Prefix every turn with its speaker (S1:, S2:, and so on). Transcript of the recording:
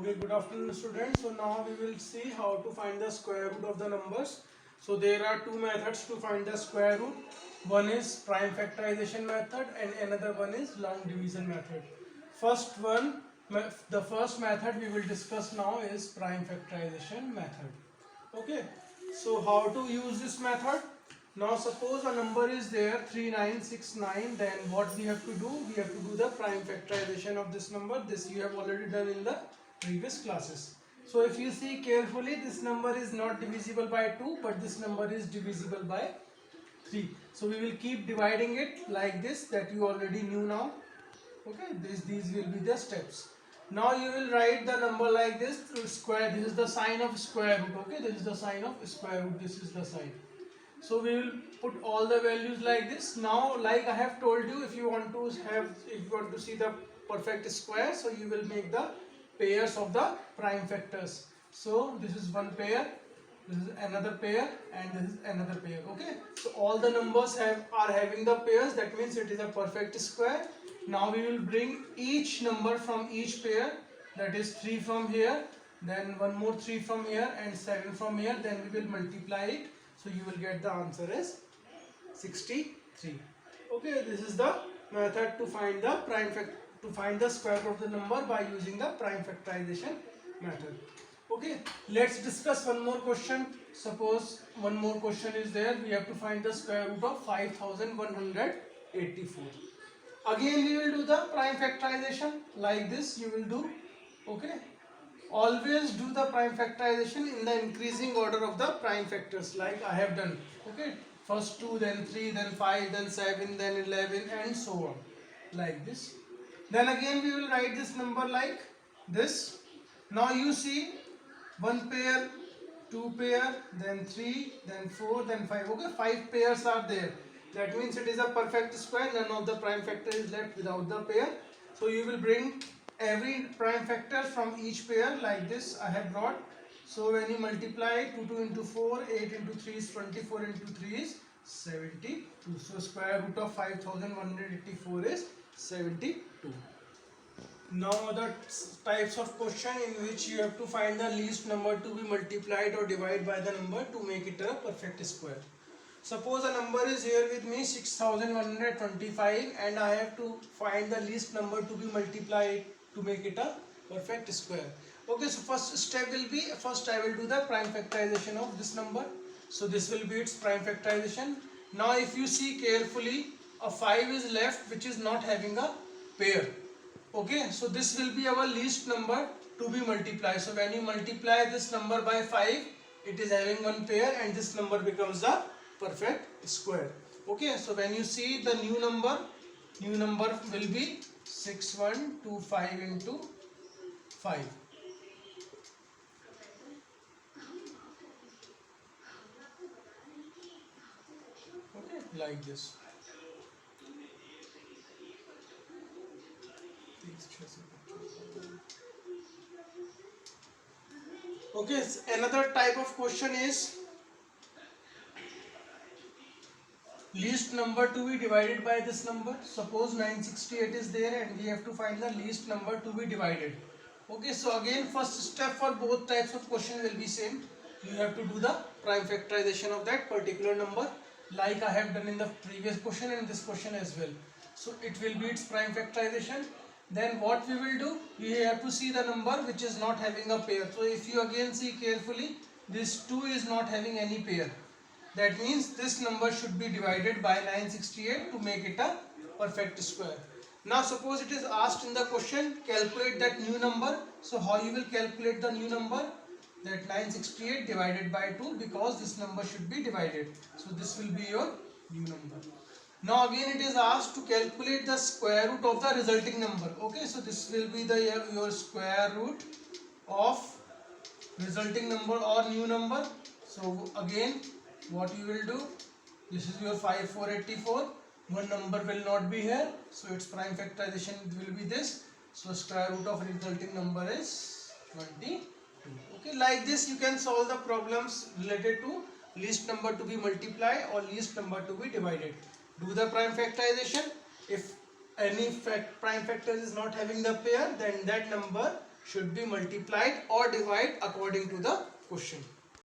S1: Okay, good afternoon students. So now we will see how to find the square root of the numbers. So there are two methods to find the square root. One is prime factorization method and another one is long division method. First one, the first method we will discuss now is prime factorization method. Okay, so how to use this method? Now suppose a number is there 3969, then what we have to do? We have to do the prime factorization of this number. This you have already done in the previous classes. So if you see carefully, this number is not divisible by 2, but this number is divisible by 3. So we will keep dividing it like this, that you already knew now. Okay, these will be the steps. Now you will write the number like this, square. This is the sign of square root. Okay, this is the sign of square root. This is the sign. So we will put all the values like this. Now, like I have told you, if you want to see the perfect square, so you will make the pairs of the prime factors. So this is one pair, this is another pair, and this is another pair. Okay, so all the numbers are having the pairs. That means it is a perfect square. Now we will bring each number from each pair. That is 3 from here, then one more 3 from here, and 7 from here. Then we will multiply it. So you will get the answer as 63. Okay, this is the method to find the square root of the number by using the prime factorization method. Okay, let's discuss one more question. Suppose one more question is there. We have to find the square root of 5184. Again we will do the prime factorization like this. You will do. Okay, always do the prime factorization in the increasing order of the prime factors, like I have done. Okay, first 2, then 3, then 5, then 7, then 11, and so on, like this. Then again we will write this number like this. Now you see, one pair, two pair, then 3, then 4, then 5. Okay, 5 pairs are there. That means it is a perfect square. None of the prime factor is left without the pair. So you will bring every prime factor from each pair like this I have brought. So when you multiply 2 into 4, 8 into 3 is 24, into 3 is 72. So square root of 5184 is 72. Now other types of question in which you have to find the least number to be multiplied or divided by the number to make it a perfect square. Suppose a number is here with me 6125, and I have to find the least number to be multiplied to make it a perfect square. Okay, so first step will be, first I will do the prime factorization of this number. So this will be its prime factorization. Now if you see carefully, a 5 is left which is not having a pair. Okay, so this will be our least number to be multiplied. So when you multiply this number by 5, it is having one pair, and this number becomes a perfect square. Okay, so when you see the new number will be 6125 into 5. Okay, like this. Okay, another type of question is least number to be divided by this number. Suppose 968 is there and we have to find the least number to be divided. Okay, so again first step for both types of question will be same. You have to do the prime factorization of that particular number, like I have done in the previous question and this question as well. So it will be its prime factorization. Then what we will do, we have to see the number which is not having a pair. So if you again see carefully, this 2 is not having any pair. That means this number should be divided by 968 to make it a perfect square. Now suppose it is asked in the question, calculate that new number. So how you will calculate the new number? That 968 divided by 2, because this number should be divided. So this will be your new number. Now again it is asked to calculate the square root of the resulting number. Okay, so this will be the your square root of resulting number or new number. So again what you will do, this is your 5484, one number will not be here, so its prime factorization will be this. So square root of resulting number is 22. Okay, like this you can solve the problems related to least number to be multiplied or least number to be divided. Do the prime factorization. If any prime factor is not having the pair, then that number should be multiplied or divided according to the question.